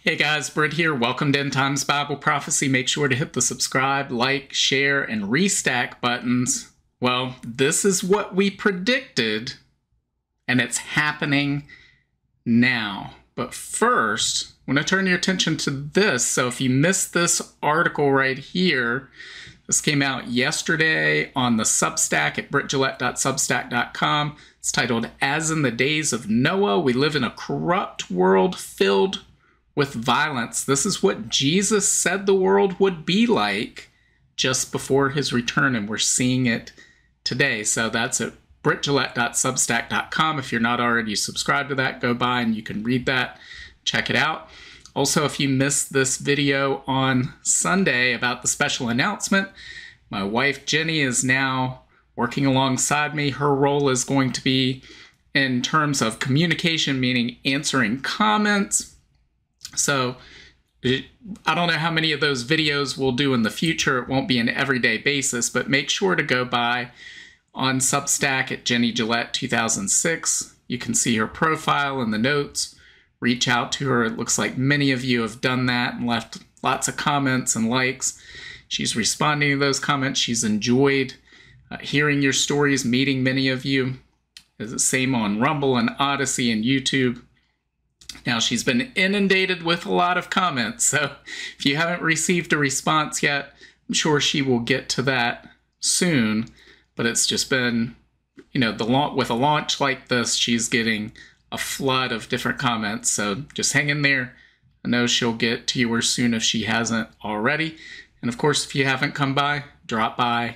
Hey guys, Britt here. Welcome to End Times Bible Prophecy. Make sure to hit the subscribe, like, share, and restack buttons. Well, this is what we predicted, and it's happening now. But first, I want to turn your attention to this. So if you missed this article right here, this came out yesterday on the Substack at brittgillette.substack.com. It's titled, As in the Days of Noah, We Live in a Corrupt World Filled with Violence. This is what Jesus said the world would be like just before his return, and we're seeing it today. So that's at brittgillette.substack.com. If you're not already subscribed to that, go by and you can read that. Check it out. Also, if you missed this video on Sunday about the special announcement, my wife Jenny is now working alongside me. Her role is going to be in terms of communication, meaning answering comments. So I don't know how many of those videos we'll do in the future. It won't be an everyday basis, but make sure to go by on Substack at Jenny Gillette 2006. You can see her profile in the notes. Reach out to her. It looks like many of you have done that and left lots of comments and likes. She's responding to those comments. She's enjoyed hearing your stories, meeting many of you. It's the same on Rumble and Odyssey and YouTube. Now, she's been inundated with a lot of comments, so if you haven't received a response yet, I'm sure she will get to that soon. But it's just been, with a launch like this, she's getting a flood of different comments. So just hang in there. I know she'll get to yours soon if she hasn't already. And of course, if you haven't come by, drop by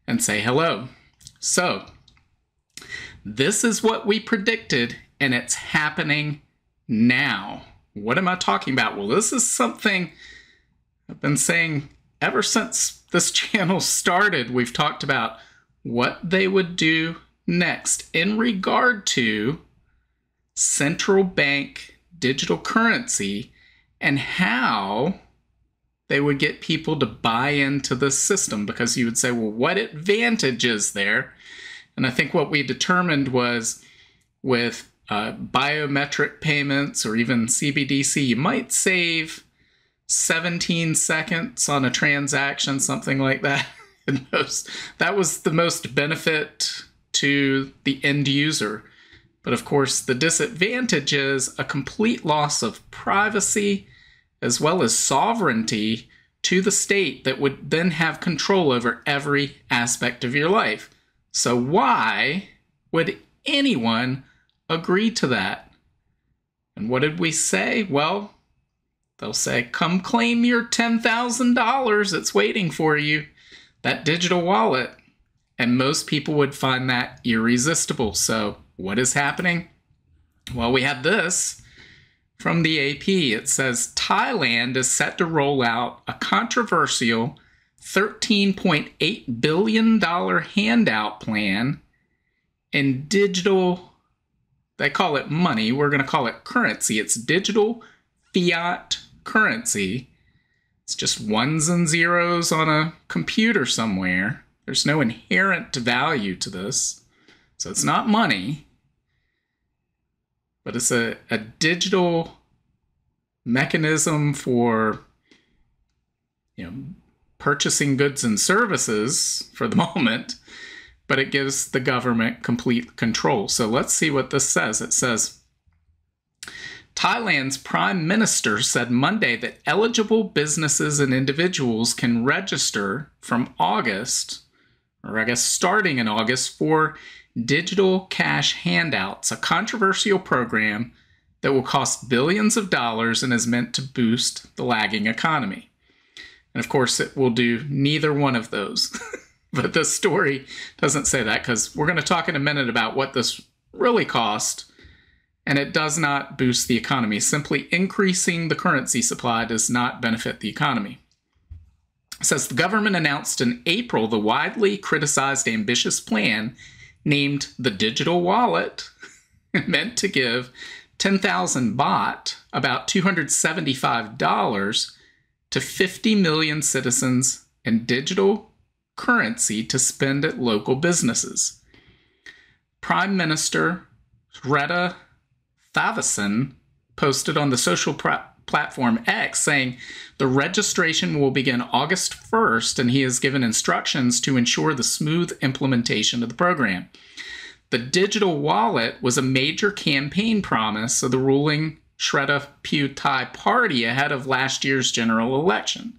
and say hello. So this is what we predicted, and it's happening now. What am I talking about? Well, this is something I've been saying ever since this channel started. We've talked about what they would do next in regard to central bank digital currency and how they would get people to buy into the system, because you would say, well, what advantage is there? And I think what we determined was with biometric payments or even CBDC, you might save 17 seconds on a transaction, something like that. And that was the most benefit to the end user. But of course, the disadvantage is a complete loss of privacy as well as sovereignty to the state that would then have control over every aspect of your life. So why would anyone agree to that? And what did we say? Well, they'll say, come claim your $10,000 that's waiting for you, that digital wallet. And most people would find that irresistible. So what is happening? Well, we had this from the AP. It says Thailand is set to roll out a controversial $13.8 billion handout plan in digital. They call it money. We're going to call it currency. It's digital fiat currency. It's just ones and zeros on a computer somewhere. There's no inherent value to this. So it's not money, but it's a digital mechanism for, purchasing goods and services for the moment, but it gives the government complete control. So let's see what this says. It says, Thailand's prime minister said Monday that eligible businesses and individuals can register from August, or I guess starting in August, for digital cash handouts, a controversial program that will cost billions of dollars and is meant to boost the lagging economy. And of course, it will do neither one of those. But the story doesn't say that, because we're going to talk in a minute about what this really cost, and it does not boost the economy. Simply increasing the currency supply does not benefit the economy. It says the government announced in April the widely criticized ambitious plan named the digital wallet, meant to give 10,000 baht, about $275, to 50 million citizens in digital currency to spend at local businesses. Prime Minister Greta Thavason posted on the social platform X, saying the registration will begin August 1st, and he has given instructions to ensure the smooth implementation of the program. The digital wallet was a major campaign promise of the ruling Shredda Pew Thai party ahead of last year's general election.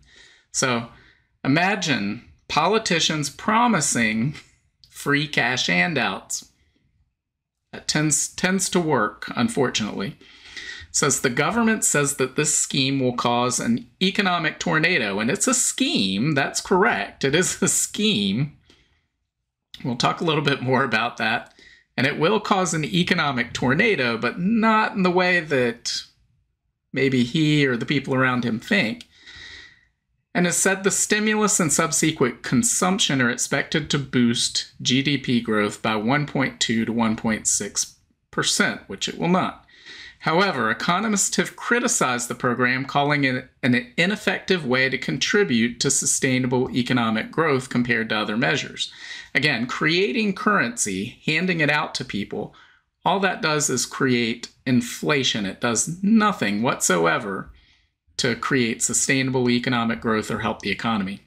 So imagine politicians promising free cash handouts. That tends to work, unfortunately. It says the government says that this scheme will cause an economic tornado, and it's a scheme. That's correct. It is a scheme. We'll talk a little bit more about that. And it will cause an economic tornado, but not in the way that maybe he or the people around him think. And has said the stimulus and subsequent consumption are expected to boost GDP growth by 1.2 to 1.6%, which it will not. However, economists have criticized the program, calling it an ineffective way to contribute to sustainable economic growth compared to other measures. Again, creating currency, handing it out to people, all that does is create inflation. It does nothing whatsoever to create sustainable economic growth or help the economy.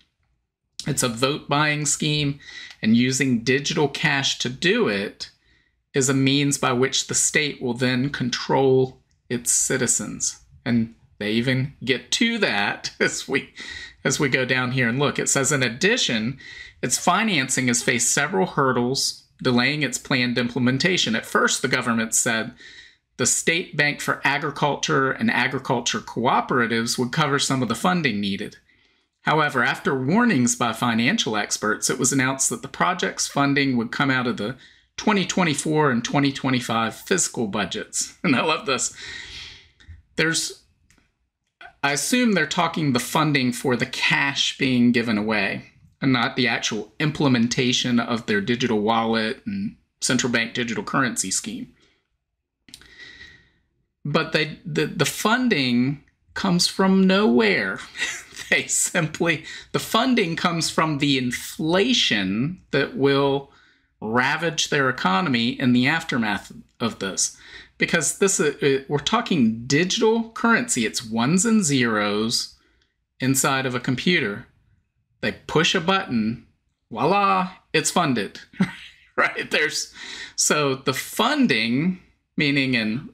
It's a vote-buying scheme, and using digital cash to do it is a means by which the state will then control its citizens. And they even get to that as we go down here and look. It says, in addition, its financing has faced several hurdles, delaying its planned implementation. At first, the government said the State Bank for Agriculture and agriculture cooperatives would cover some of the funding needed. However, after warnings by financial experts, it was announced that the project's funding would come out of the 2024 and 2025 fiscal budgets. And I love this. I assume they're talking the funding for the cash being given away and not the actual implementation of their digital wallet and central bank digital currency scheme. But the funding comes from nowhere. The funding comes from the inflation that will ravage their economy in the aftermath of this. Because we're talking digital currency. It's ones and zeros inside of a computer. They push a button, voila, it's funded. Right? So the funding, meaning in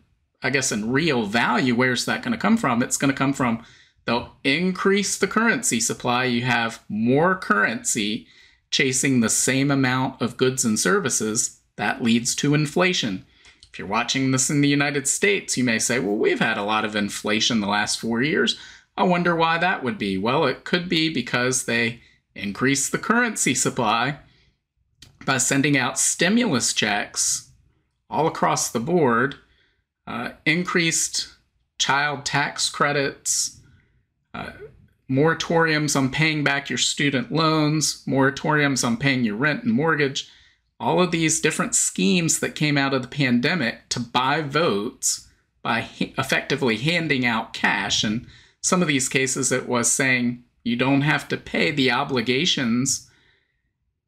real value, where's that going to come from? It's going to come from, they'll increase the currency supply. You have more currency chasing the same amount of goods and services. That leads to inflation. If you're watching this in the United States, you may say, well, we've had a lot of inflation the last 4 years. I wonder why that would be. Well, it could be because they increased the currency supply by sending out stimulus checks all across the board, increased child tax credits, moratoriums on paying back your student loans, moratoriums on paying your rent and mortgage, all of these different schemes that came out of the pandemic to buy votes by effectively handing out cash. And some of these cases, it was saying you don't have to pay the obligations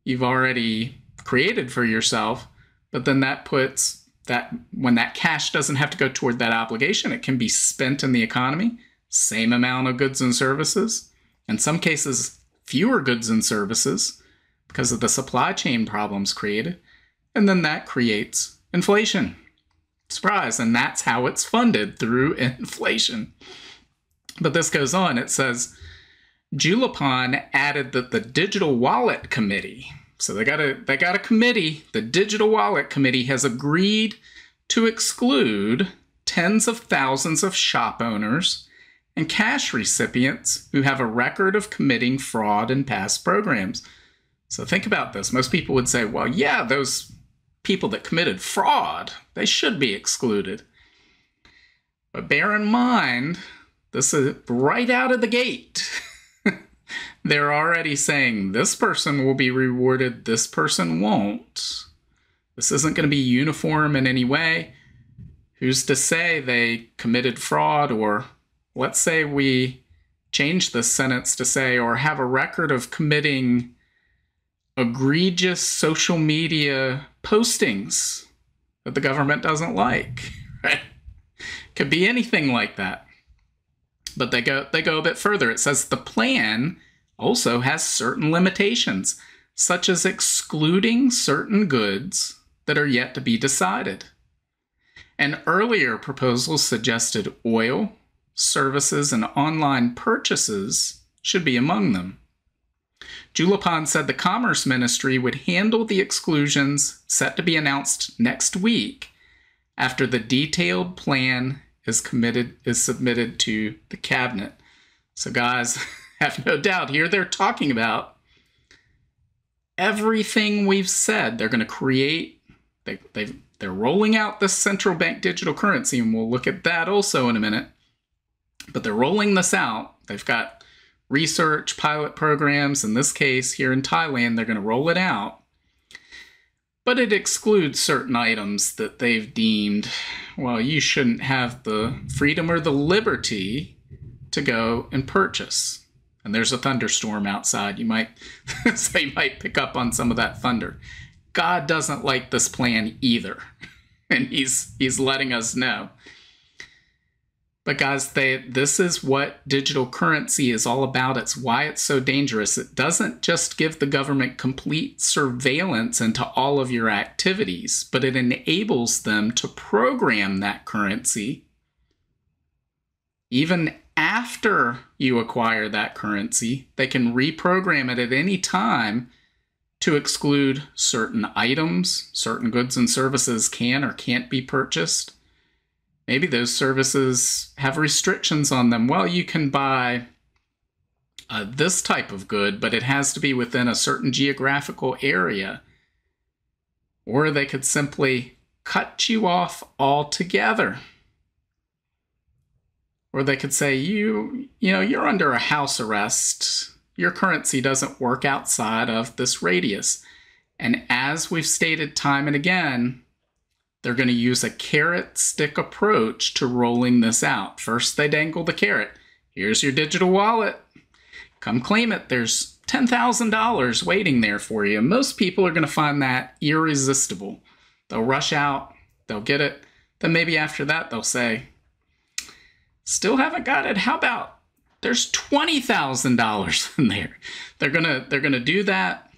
you've already created for yourself, but then that puts that when that cash doesn't have to go toward that obligation, it can be spent in the economy. Same amount of goods and services. In some cases, fewer goods and services because of the supply chain problems created. And then that creates inflation. Surprise. And that's how it's funded, through inflation. But this goes on. It says, Julipan added that the Digital Wallet Committee, so they got a committee, the Digital Wallet Committee has agreed to exclude tens of thousands of shop owners and cash recipients who have a record of committing fraud in past programs. So think about this. Most people would say, well, yeah, those people that committed fraud, they should be excluded. But bear in mind, this is right out of the gate. They're already saying this person will be rewarded, this person won't. This isn't going to be uniform in any way. Who's to say they committed fraud? Or let's say we change this sentence to say, or have a record of committing egregious social media postings that the government doesn't like. Right? Could be anything like that. But they go a bit further. It says the plan also has certain limitations, such as excluding certain goods that are yet to be decided. An earlier proposal suggested oil, services, and online purchases should be among them. Julipan said the Commerce Ministry would handle the exclusions set to be announced next week after the detailed plan is submitted to the cabinet. So guys, have no doubt here they're talking about everything we've said. They're going to create, they're rolling out this central bank digital currency, and we'll look at that also in a minute. But they're rolling this out. They've got research, pilot programs. In this case, here in Thailand, they're going to roll it out. But it excludes certain items that they've deemed, well, you shouldn't have the freedom or the liberty to go and purchase. And there's a thunderstorm outside. You might, so you might pick up on some of that thunder. God doesn't like this plan either. And he's letting us know. But guys, this is what digital currency is all about. It's why it's so dangerous. It doesn't just give the government complete surveillance into all of your activities, but it enables them to program that currency even after you acquire that currency. They can reprogram it at any time to exclude certain items, certain goods and services can or can't be purchased. Maybe those services have restrictions on them. Well, you can buy this type of good, but it has to be within a certain geographical area. Or they could simply cut you off altogether. Or they could say, you're under a house arrest. Your currency doesn't work outside of this radius. And as we've stated time and again, they're going to use a carrot stick approach to rolling this out. First, they dangle the carrot. Here's your digital wallet. Come claim it. There's $10,000 waiting there for you. Most people are going to find that irresistible. They'll rush out. They'll get it. Then maybe after that, they'll say, still haven't got it. How about there's $20,000 in there? They're gonna do that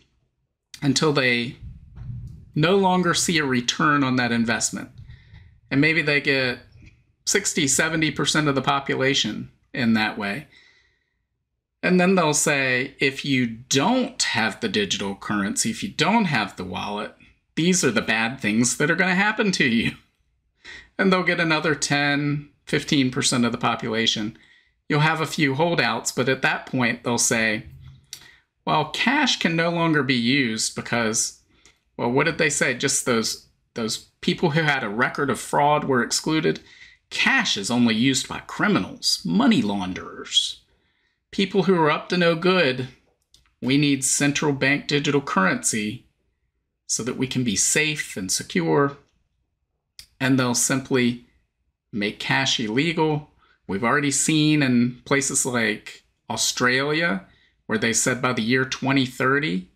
until they no longer see a return on that investment. And maybe they get 60, 70% of the population in that way. And then they'll say, if you don't have the digital currency, if you don't have the wallet, these are the bad things that are going to happen to you. And they'll get another 10, 15% of the population. You'll have a few holdouts, but at that point they'll say, well, cash can no longer be used because, well, what did they say? Just those people who had a record of fraud were excluded. Cash is only used by criminals, money launderers, people who are up to no good. We need central bank digital currency so that we can be safe and secure. And they'll simply make cash illegal. We've already seen in places like Australia, where they said by the year 2030,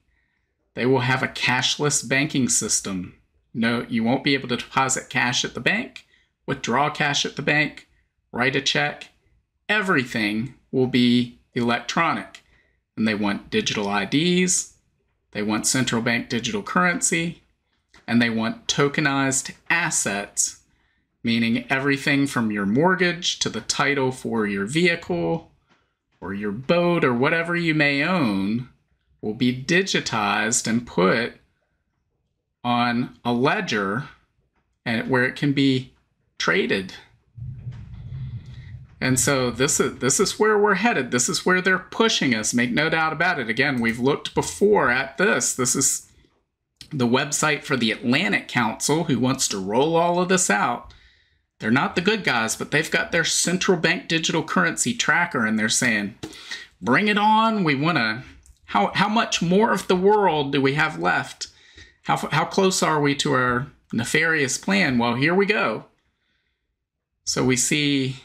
they will have a cashless banking system. No, you won't be able to deposit cash at the bank, withdraw cash at the bank, write a check. Everything will be electronic. And they want digital IDs, they want central bank digital currency, and they want tokenized assets, meaning everything from your mortgage to the title for your vehicle or your boat or whatever you may own will be digitized and put on a ledger and where it can be traded. And so this is where we're headed. This is where they're pushing us. Make no doubt about it. Again, we've looked before at this. This is the website for the Atlantic Council, who wants to roll all of this out. They're not the good guys, but they've got their central bank digital currency tracker, and they're saying, bring it on. We want to, how much more of the world do we have left? How close are we to our nefarious plan? Well, here we go. So we see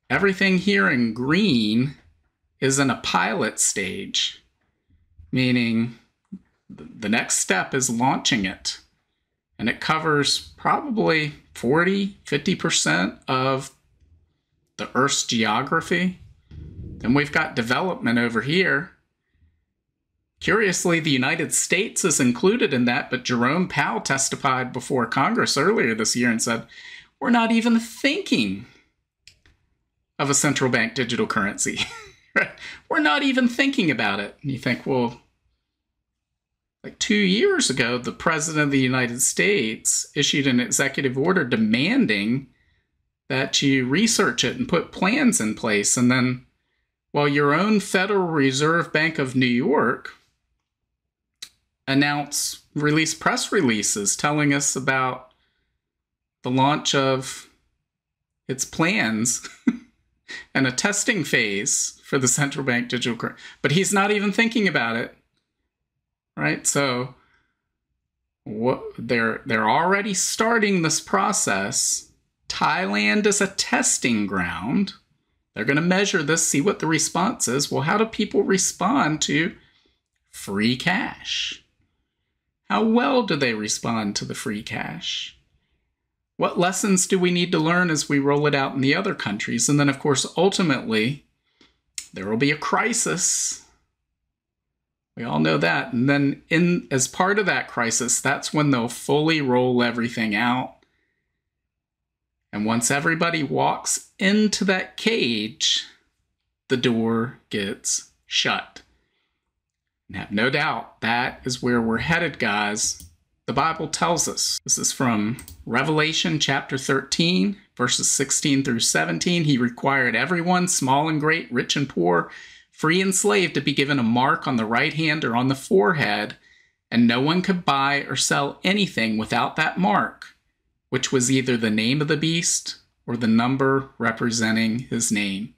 everything here in green is in a pilot stage, meaning the next step is launching it. And it covers probably 40, 50% of the Earth's geography. Then we've got development over here. Curiously, the United States is included in that, but Jerome Powell testified before Congress earlier this year and said, we're not even thinking of a central bank digital currency. Right? We're not even thinking about it. And you think, well, like 2 years ago, the President of the United States issued an executive order demanding that you research it and put plans in place. And then, well, your own Federal Reserve Bank of New York released press releases telling us about the launch of its plans and a testing phase for the central bank digital currency. But he's not even thinking about it, right? So they're already starting this process. Thailand is a testing ground. They're going to measure this, see what the response is. Well, how do people respond to free cash? How well do they respond to the free cash? What lessons do we need to learn as we roll it out in the other countries? And then, of course, ultimately, there will be a crisis. We all know that. And then as part of that crisis, that's when they'll fully roll everything out. And once everybody walks into that cage, the door gets shut. And have no doubt that is where we're headed, guys. The Bible tells us. This is from Revelation chapter 13, verses 16 through 17. He required everyone, small and great, rich and poor, free and slave, to be given a mark on the right hand or on the forehead, and no one could buy or sell anything without that mark, which was either the name of the beast or the number representing his name.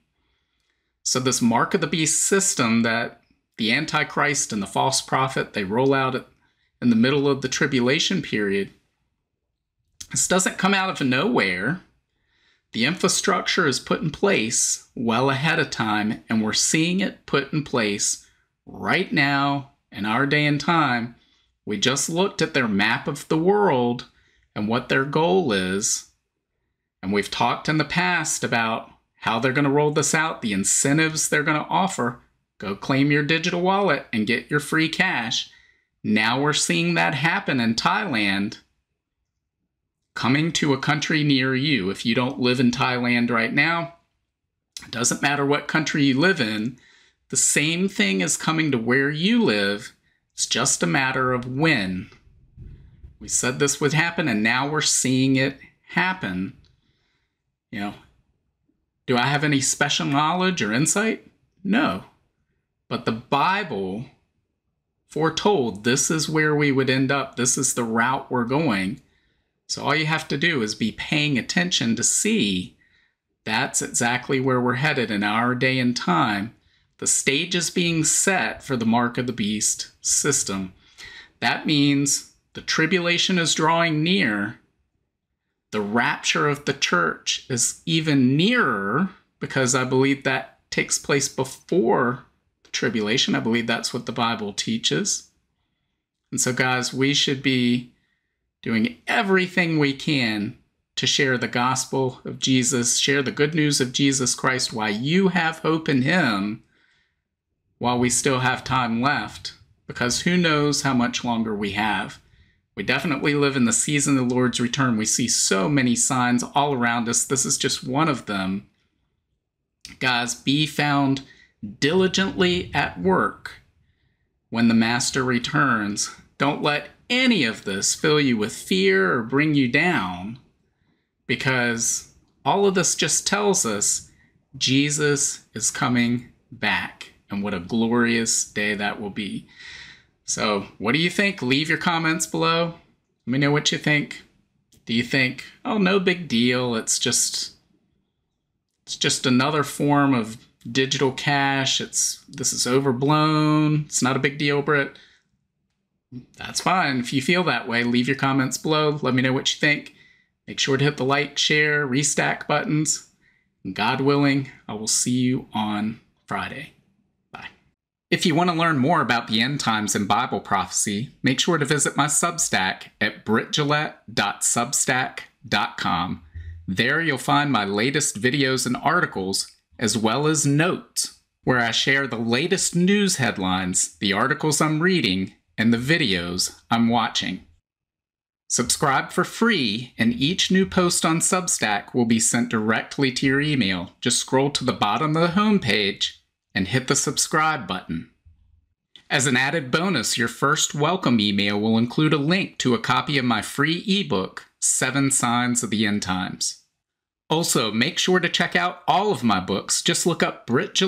So this mark of the beast system that the Antichrist and the false prophet, they roll out in the middle of the tribulation period, this doesn't come out of nowhere. The infrastructure is put in place well ahead of time, and we're seeing it put in place right now in our day and time. We just looked at their map of the world and what their goal is. And we've talked in the past about how they're going to roll this out, the incentives they're going to offer. Go claim your digital wallet and get your free cash. Now we're seeing that happen in Thailand, coming to a country near you. If you don't live in Thailand right now, it doesn't matter what country you live in. The same thing is coming to where you live. It's just a matter of when. We said this would happen, and now we're seeing it happen. You know, do I have any special knowledge or insight? No. But the Bible foretold this is where we would end up. This is the route we're going. So all you have to do is be paying attention to see that's exactly where we're headed in our day and time. The stage is being set for the mark of the beast system. That means the tribulation is drawing near. The rapture of the church is even nearer, because I believe that takes place before the tribulation. I believe that's what the Bible teaches. And so, guys, we should be doing everything we can to share the gospel of Jesus, share the good news of Jesus Christ while you have hope in him, while we still have time left, because who knows how much longer we have. We definitely live in the season of the Lord's return. We see so many signs all around us. This is just one of them. Guys, be found diligently at work when the Master returns. Don't let any of this fill you with fear or bring you down, because all of this just tells us Jesus is coming back, and what a glorious day that will be. So what do you think? Leave your comments below. Let me know what you think. Do you think, oh, no big deal, it's just another form of digital cash, this is overblown, it's not a big deal, Britt? That's fine. If you feel that way, leave your comments below. Let me know what you think. Make sure to hit the like, share, restack buttons. And God willing, I will see you on Friday. Bye. If you want to learn more about the end times and Bible prophecy, make sure to visit my Substack at brittgillette.substack.com. There you'll find my latest videos and articles, as well as notes where I share the latest news headlines, the articles I'm reading, and the videos I'm watching. Subscribe for free, and each new post on Substack will be sent directly to your email. Just scroll to the bottom of the homepage and hit the subscribe button. As an added bonus, your first welcome email will include a link to a copy of my free ebook, 7 Signs of the End Times. Also, make sure to check out all of my books. Just look up Britt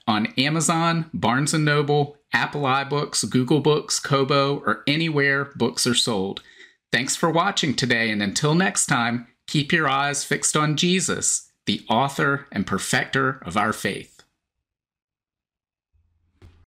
on Amazon, Barnes & Noble, Apple iBooks, Google Books, Kobo, or anywhere books are sold. Thanks for watching today, and until next time, keep your eyes fixed on Jesus, the author and perfecter of our faith.